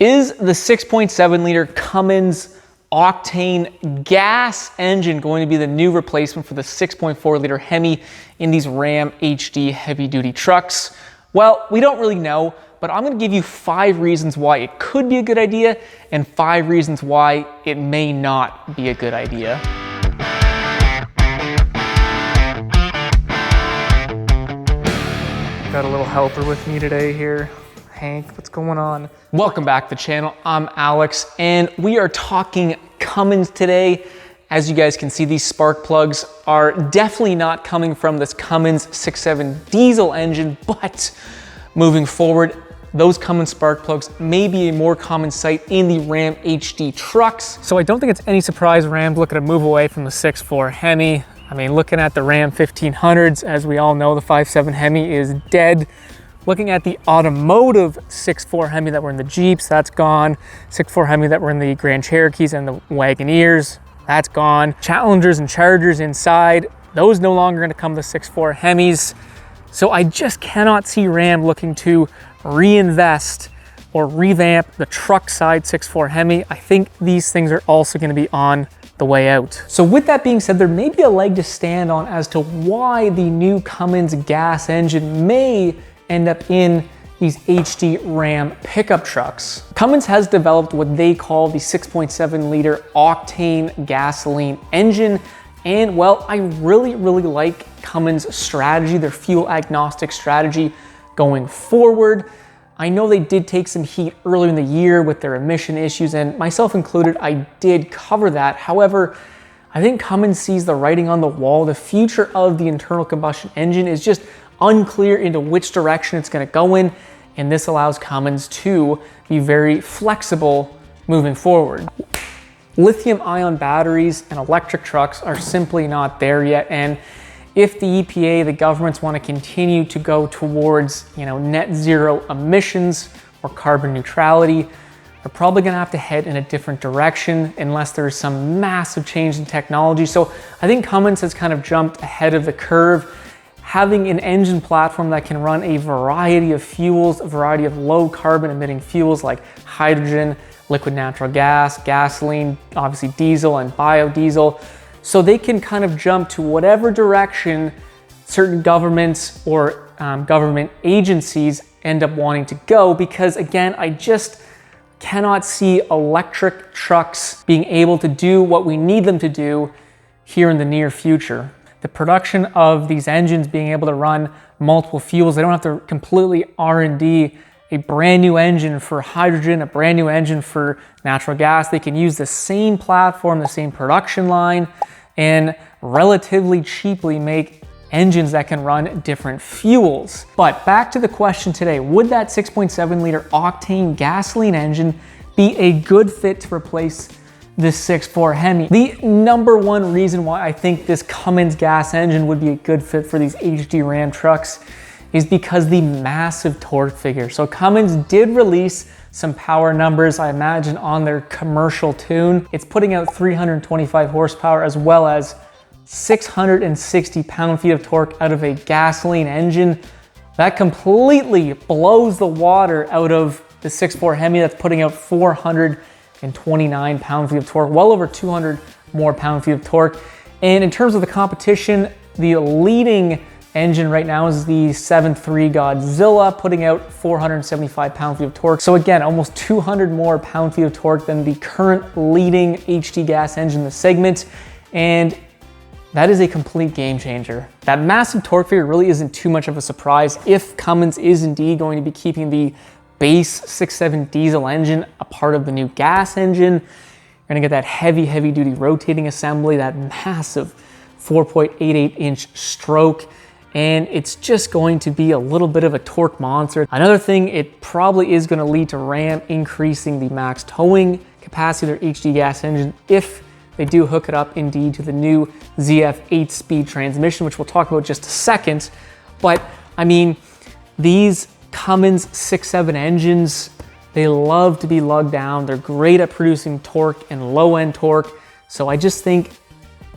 Is the 6.7 liter Cummins Octane gas engine going to be the new replacement for the 6.4 liter HEMI in these Ram HD heavy duty trucks? Well, we don't really know, but I'm going to give you 5 reasons why it could be a good idea and 5 reasons why it may not be a good idea. Got a little helper with me today here. Hank, what's going on? Welcome back to the channel. I'm Alex, and we are talking Cummins today. As you guys can see, these spark plugs are definitely not coming from this Cummins 6.7 diesel engine, but moving forward, those Cummins spark plugs may be a more common sight in the Ram HD trucks. So I don't think it's any surprise Ram's looking to move away from the 6.4 HEMI. I mean, looking at the Ram 1500s, as we all know, the 5.7 HEMI is dead. Looking at the automotive 6.4 HEMI that were in the Jeeps, that's gone. 6.4 HEMI that were in the Grand Cherokees and the Wagoneers, that's gone. Challengers and Chargers inside, those no longer gonna come to 6.4 HEMIs. So I just cannot see Ram looking to reinvest or revamp the truck side 6.4 HEMI. I think these things are also gonna be on the way out. So with that being said, there may be a leg to stand on as to why the new Cummins gas engine may end up in these HD Ram pickup trucks. Cummins has developed what they call the 6.7 liter octane gasoline engine. And well, I really like Cummins' strategy, their fuel agnostic strategy going forward. I know they did take some heat earlier in the year with their emission issues, and myself included, I did cover that. However, I think Cummins sees the writing on the wall. The future of the internal combustion engine is just unclear into which direction it's going to go in, and this allows Cummins to be very flexible moving forward. Lithium-ion batteries and electric trucks are simply not there yet, and if the EPA, the governments, want to continue to go towards, net zero emissions or carbon neutrality, they're probably going to have to head in a different direction unless there's some massive change in technology. So I think Cummins has kind of jumped ahead of the curve, having an engine platform that can run a variety of fuels, a variety of low carbon emitting fuels like hydrogen, liquid natural gas, gasoline, obviously diesel and biodiesel. So they can kind of jump to whatever direction certain governments or government agencies end up wanting to go, because again, I just cannot see electric trucks being able to do what we need them to do here in the near future. The production of these engines being able to run multiple fuels, they don't have to completely R&D a brand new engine for hydrogen, a brand new engine for natural gas. They can use the same platform, the same production line, and relatively cheaply make engines that can run different fuels. But back to the question today, would that 6.7 liter octane gasoline engine be a good fit to replace this 6.4 HEMI? The number one reason why I think this Cummins gas engine would be a good fit for these HD Ram trucks is because the massive torque figure. So Cummins did release some power numbers, I imagine, on their commercial tune. It's putting out 325 horsepower as well as 660 pound-feet of torque out of a gasoline engine. That completely blows the water out of the 6.4 HEMI that's putting out 429 pound-feet of torque, well over 200 more pound-feet of torque. And in terms of the competition, the leading engine right now is the 7.3 Godzilla, putting out 475 pound-feet of torque. So again, almost 200 more pound-feet of torque than the current leading HD gas engine in the segment. And that is a complete game changer. That massive torque figure really isn't too much of a surprise if Cummins is indeed going to be keeping the base 6.7 diesel engine a part of the new gas engine. You're gonna get that heavy duty rotating assembly, that massive 4.88 inch stroke, and it's just going to be a little bit of a torque monster. Another thing, it probably is gonna lead to Ram increasing the max towing capacity of their HD gas engine if they do hook it up indeed to the new ZF 8-speed transmission, which we'll talk about in just a second. But I mean, these Cummins 6.7 engines, they love to be lugged down. They're great at producing torque and low end torque. So I just think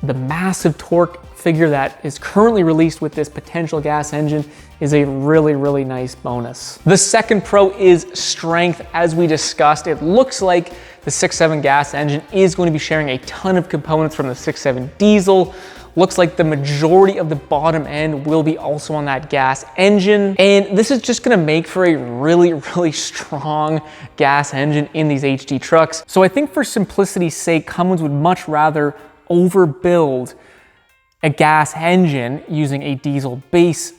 the massive torque figure that is currently released with this potential gas engine is a really, really nice bonus. The second pro is strength. As we discussed, it looks like the 6.7 gas engine is going to be sharing a ton of components from the 6.7 diesel. Looks like the majority of the bottom end will be also on that gas engine. And this is just gonna make for a really, really strong gas engine in these HD trucks. So I think for simplicity's sake, Cummins would much rather overbuild a gas engine using a diesel base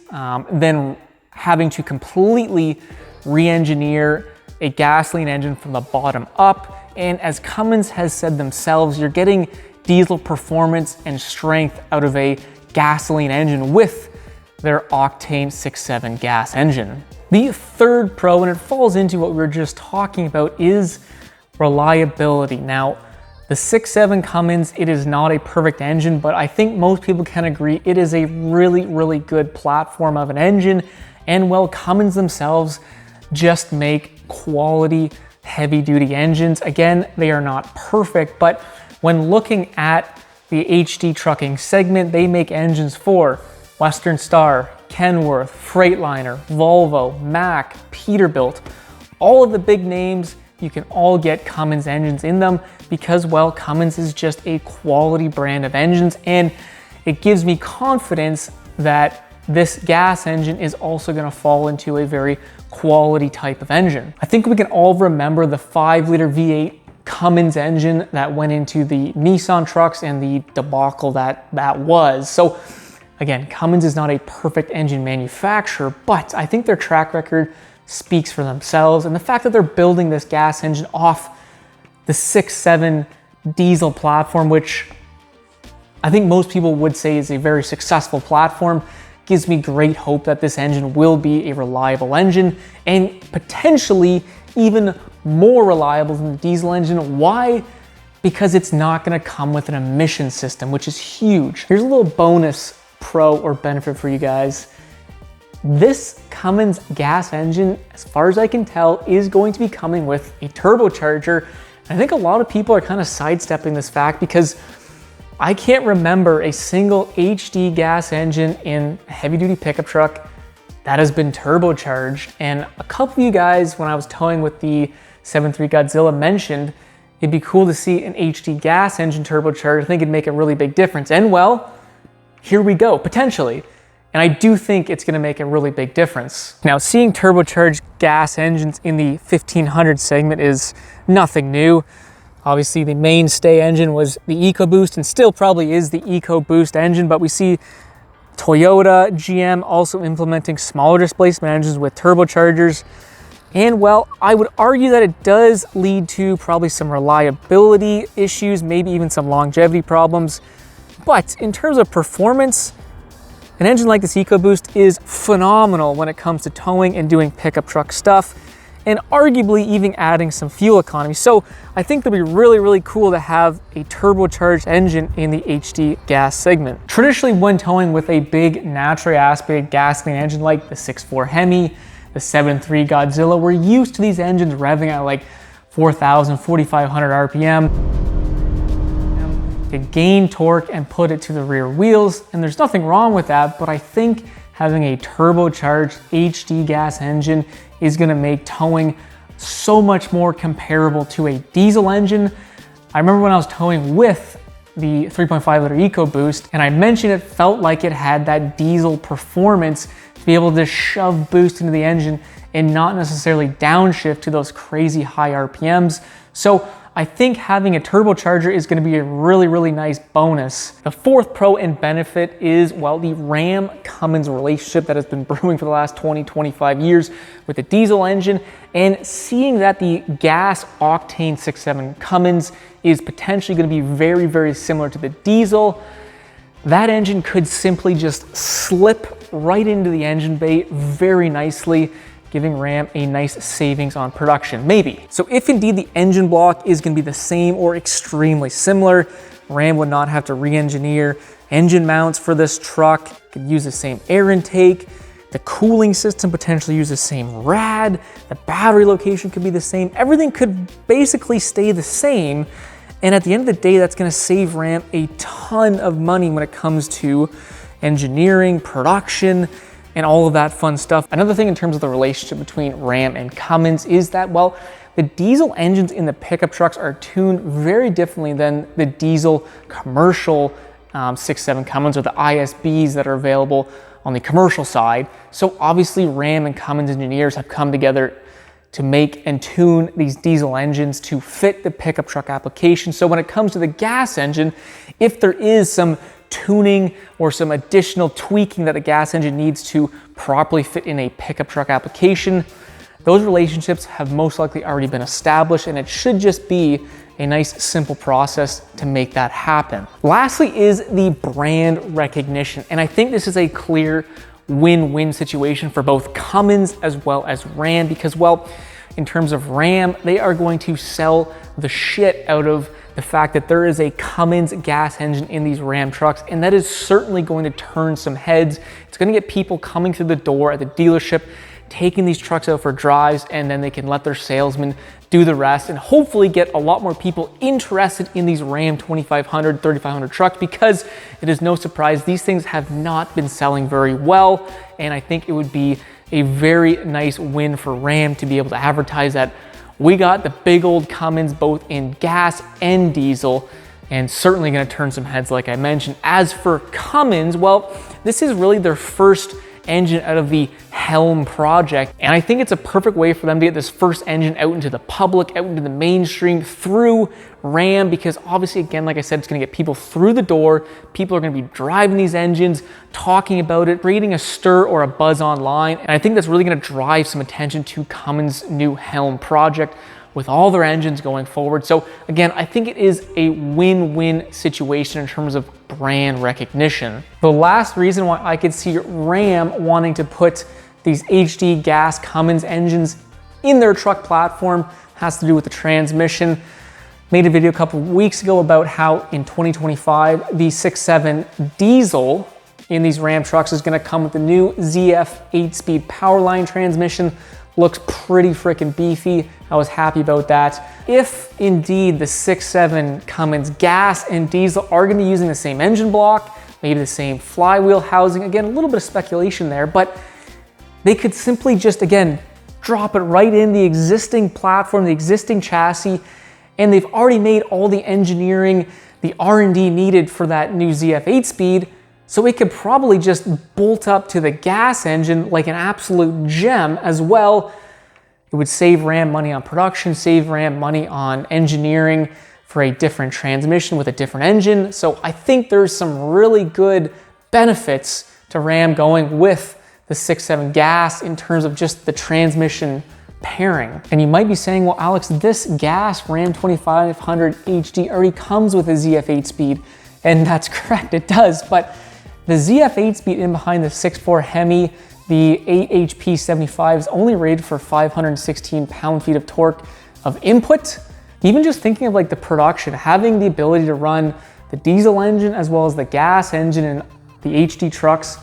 than having to completely re-engineer a gasoline engine from the bottom up. And as Cummins has said themselves, you're getting diesel performance and strength out of a gasoline engine with their octane 6.7 gas engine. The third pro, and it falls into what we were just talking about, is reliability. Now, the 6.7 Cummins, it is not a perfect engine, but I think most people can agree it is a really, really good platform of an engine. And well, Cummins themselves just make quality heavy-duty engines. Again, they are not perfect, but when looking at the HD trucking segment, they make engines for Western Star, Kenworth, Freightliner, Volvo, Mack, Peterbilt. All of the big names, you can all get Cummins engines in them because, well, Cummins is just a quality brand of engines, and it gives me confidence that this gas engine is also going to fall into a very quality type of engine. I think we can all remember the 5-liter V8 Cummins engine that went into the Nissan trucks and the debacle that was. So again, Cummins is not a perfect engine manufacturer, but I think their track record speaks for themselves. And the fact that they're building this gas engine off the 6.7 diesel platform, which I think most people would say is a very successful platform, gives me great hope that this engine will be a reliable engine and potentially even more reliable than the diesel engine. Why? Because it's not going to come with an emission system, which is huge. Here's a little bonus pro or benefit for you guys. This Cummins gas engine, as far as I can tell, is going to be coming with a turbocharger. I think a lot of people are kind of sidestepping this fact because I can't remember a single HD gas engine in a heavy-duty pickup truck that has been turbocharged. And a couple of you guys, when I was towing with the 7.3 Godzilla, mentioned it'd be cool to see an HD gas engine turbocharged. I think it'd make a really big difference. And well, here we go, potentially. And I do think it's gonna make a really big difference. Now, seeing turbocharged gas engines in the 1500 segment is nothing new. Obviously, the mainstay engine was the EcoBoost and still probably is the EcoBoost engine, but we see Toyota, GM also implementing smaller displacement engines with turbochargers. And well, I would argue that it does lead to probably some reliability issues, maybe even some longevity problems. But in terms of performance, an engine like this EcoBoost is phenomenal when it comes to towing and doing pickup truck stuff, and arguably even adding some fuel economy. So I think it'll be really, really cool to have a turbocharged engine in the HD gas segment. Traditionally, when towing with a big naturally aspirated gasoline engine like the 6.4 HEMI, the 7.3 Godzilla, we're used to these engines revving at like 4,000, 4,500 RPM to gain torque and put it to the rear wheels. And there's nothing wrong with that, but I think having a turbocharged HD gas engine is gonna make towing so much more comparable to a diesel engine. I remember when I was towing with the 3.5-liter EcoBoost, and I mentioned it felt like it had that diesel performance to be able to shove boost into the engine and not necessarily downshift to those crazy high RPMs. So I think having a turbocharger is going to be a really, really nice bonus. The fourth pro and benefit is, well, the Ram-Cummins relationship that has been brewing for the last 20, 25 years with the diesel engine, and seeing that the gas octane 6.7 Cummins is potentially going to be very, very similar to the diesel. That engine could simply just slip right into the engine bay very nicely, giving Ram a nice savings on production, maybe. So if indeed the engine block is gonna be the same or extremely similar, Ram would not have to re-engineer engine mounts for this truck, could use the same air intake, the cooling system potentially use the same rad, the battery location could be the same, everything could basically stay the same. And at the end of the day, that's gonna save Ram a ton of money when it comes to engineering, production, and all of that fun stuff. Another thing in terms of the relationship between Ram and Cummins is that, well, the diesel engines in the pickup trucks are tuned very differently than the diesel commercial 6.7 Cummins or the ISBs that are available on the commercial side. So obviously Ram and Cummins engineers have come together to make and tune these diesel engines to fit the pickup truck application. So when it comes to the gas engine, if there is some tuning or some additional tweaking that the gas engine needs to properly fit in a pickup truck application, those relationships have most likely already been established, and it should just be a nice simple process to make that happen. Lastly is the brand recognition, and I think this is a clear win-win situation for both Cummins as well as Ram, because, well, in terms of Ram, they are going to sell the shit out of the fact that there is a Cummins gas engine in these Ram trucks, and that is certainly going to turn some heads. It's going to get people coming through the door at the dealership, taking these trucks out for drives, and then they can let their salesmen do the rest and hopefully get a lot more people interested in these Ram 2500, 3500 trucks, because it is no surprise these things have not been selling very well. And I think it would be a very nice win for Ram to be able to advertise that we got the big old Cummins both in gas and diesel, and certainly going to turn some heads like I mentioned. As for Cummins, well, this is really their first engine out of the HELM project, and I think it's a perfect way for them to get this first engine out into the public, out into the mainstream through Ram, because obviously, again, like I said, it's going to get people through the door. People are going to be driving these engines, talking about it, creating a stir or a buzz online, and I think that's really going to drive some attention to Cummins' new HELM project with all their engines going forward. So again, I think it is a win-win situation in terms of brand recognition. The last reason why I could see Ram wanting to put these HD gas Cummins engines in their truck platform has to do with the transmission. Made a video a couple of weeks ago about how in 2025, the 6.7 diesel in these Ram trucks is gonna come with the new ZF 8-speed Powerline transmission. Looks pretty freaking beefy. I was happy about that. If indeed the 6.7 Cummins gas and diesel are gonna be using the same engine block, maybe the same flywheel housing, again, a little bit of speculation there, but they could simply just, again, drop it right in the existing platform, the existing chassis, and they've already made all the engineering, the R&D needed for that new ZF 8-speed, so it could probably just bolt up to the gas engine like an absolute gem as well. It would save Ram money on production, save Ram money on engineering for a different transmission with a different engine. So I think there's some really good benefits to Ram going with the 6.7 gas in terms of just the transmission pairing. And you might be saying, well, Alex, this gas Ram 2500 HD already comes with a ZF 8-speed. And that's correct, it does. But the ZF 8-speed in behind the 6.4 HEMI, the AHP 75 is only rated for 516 pound-feet of torque of input. Even just thinking of like the production, having the ability to run the diesel engine as well as the gas engine in the HD trucks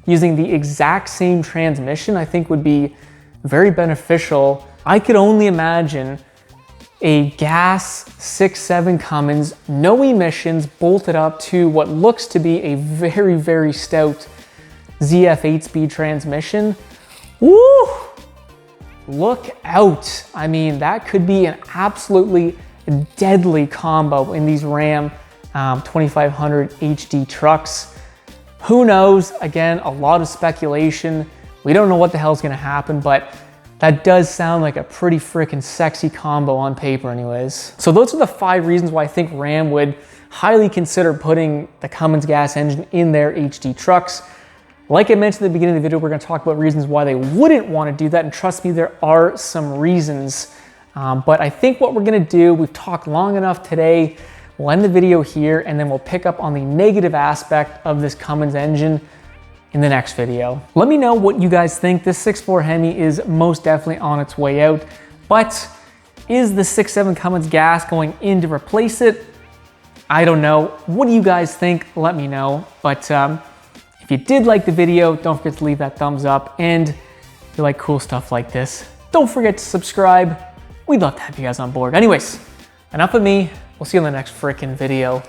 using the exact same transmission, I think would be very beneficial. I could only imagine a gas 6.7 Cummins, no emissions, bolted up to what looks to be a very, very stout ZF 8-speed transmission. Woo! Look out. I mean, that could be an absolutely deadly combo in these Ram 2500 HD trucks. Who knows? Again, a lot of speculation. We don't know what the hell's gonna happen, but that does sound like a pretty freaking sexy combo on paper anyways. So those are the 5 reasons why I think Ram would highly consider putting the Cummins gas engine in their HD trucks. Like I mentioned at the beginning of the video, we're gonna talk about reasons why they wouldn't wanna do that, and trust me, there are some reasons. But I think what we're gonna do, we've talked long enough today, we'll end the video here, and then we'll pick up on the negative aspect of this Cummins engine in the next video. Let me know what you guys think. This 6.4 HEMI is most definitely on its way out, but is the 6.7 Cummins gas going in to replace it? I don't know. What do you guys think? Let me know. But if you did like the video, don't forget to leave that thumbs up, and if you like cool stuff like this, don't forget to subscribe. We'd love to have you guys on board. Anyways, enough of me. We'll see you in the next frickin' video.